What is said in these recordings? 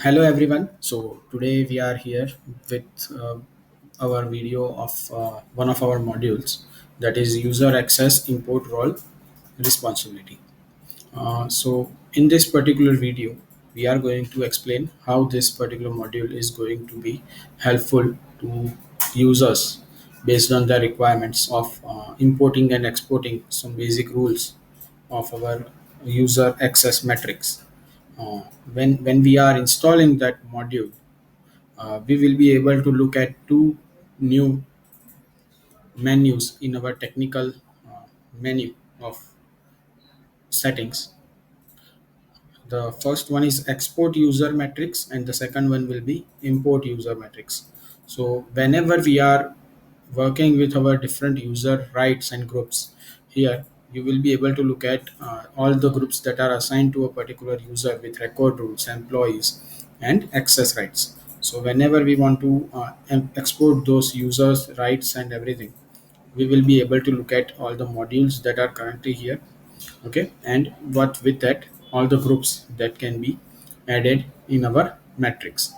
Hello everyone. So today we are here with our video of one of our modules, that is user access import role responsibility. So in this particular video, we are going to explain how this particular module is going to be helpful to users based on the requirements of importing and exporting some basic rules of our user access metrics. Uh, when we are installing that module, we will be able to look at two new menus in our technical menu of settings. The first one is export user metrics, and the second one will be import user metrics. So whenever we are working with our different user rights and groups, here you will be able to look at all the groups that are assigned to a particular user with record rules, employees, and access rights. So whenever we want to export those users rights and everything, we will be able to look at all the modules that are currently here. Okay, and what with that, all the groups that can be added in our matrix.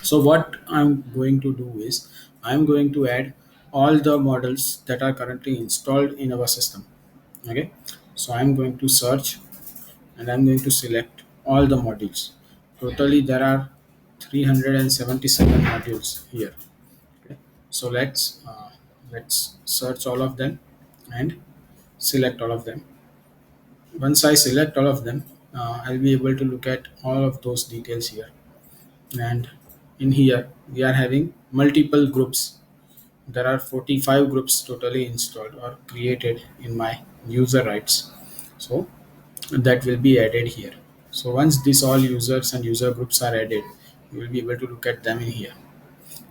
So what I'm going to do is I'm going to add all the models that are currently installed in our system. Okay, so I'm going to search and I'm going to select all the modules. Totally there are 377 modules here. Okay, so let's search all of them and select all of them. Once I select all of them, I'll be able to look at all of those details here. And in here, we are having multiple groups. There are 45 groups totally installed or created in my user rights. So that will be added here. So once these all users and user groups are added, you will be able to look at them in here.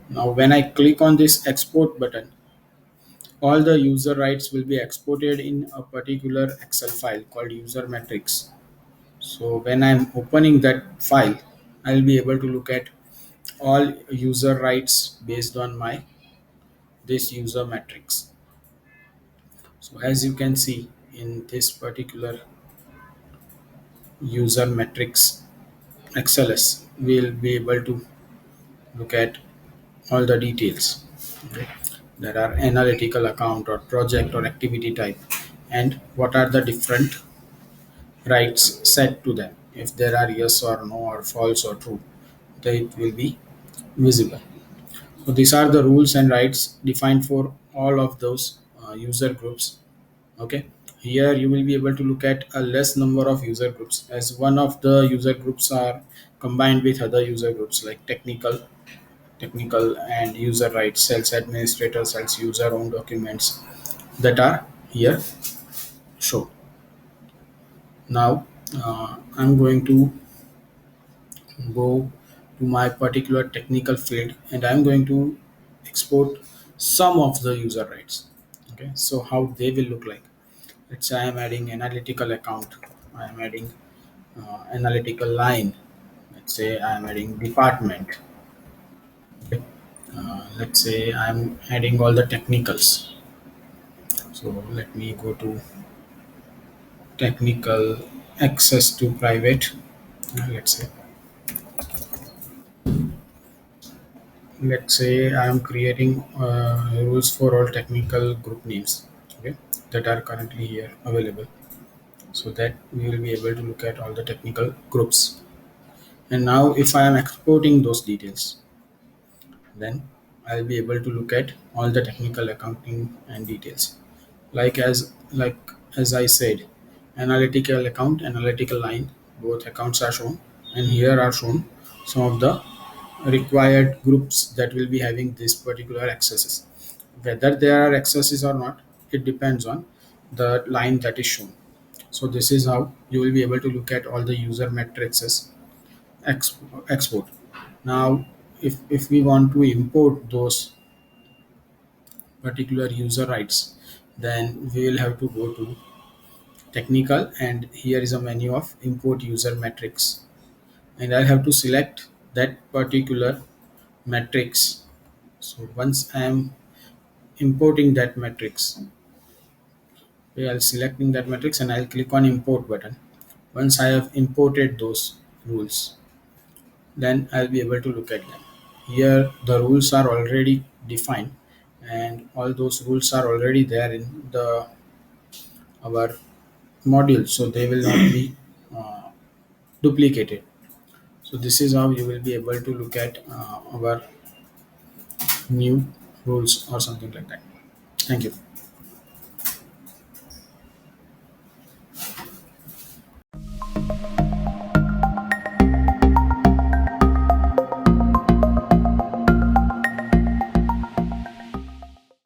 Now, when I click on this export button, all the user rights will be exported in a particular Excel file called user metrics. So when I'm opening that file, I'll be able to look at all user rights based on my this user metrics. So as you can see in this particular user metrics XLS, we'll be able to look at all the details. Okay. There are analytical account or project or activity type, and what are the different rights set to them. If there are yes or no or false or true, they will be visible. So these are the rules and rights defined for all of those user groups. Okay. Here you will be able to look at a less number of user groups, as one of the user groups are combined with other user groups like technical and user rights, sales administrator, sales user own documents that are here shown. Now I'm going to go to my particular technical field and I'm going to export some of the user rights. Okay, so how they will look like. Let's say I am adding analytical account, I am adding analytical line, let's say I am adding department. Okay. Let's say I'm adding all the technicals. So let me go to technical access to private. Let's say I am creating rules for all technical group names, okay, that are currently here available, so that we will be able to look at all the technical groups. And now if I am exporting those details, then I'll be able to look at all the technical accounting and details, like as I said, analytical account, analytical line, both accounts are shown, and here are shown some of the required groups that will be having this particular accesses. Whether there are accesses or not, it depends on the line that is shown. So this is how you will be able to look at all the user matrices export. Now if we want to import those particular user rights, then we will have to go to technical, and here is a menu of import user metrics, and I'll have to select that particular matrix. So once I am importing that matrix, I'll selecting that matrix and I'll click on import button. Once I have imported those rules, then I'll be able to look at them. Here the rules are already defined, and all those rules are already there in the our module, so they will not be uh, duplicated. So this is how you will be able to look at our new rules or something like that. Thank you.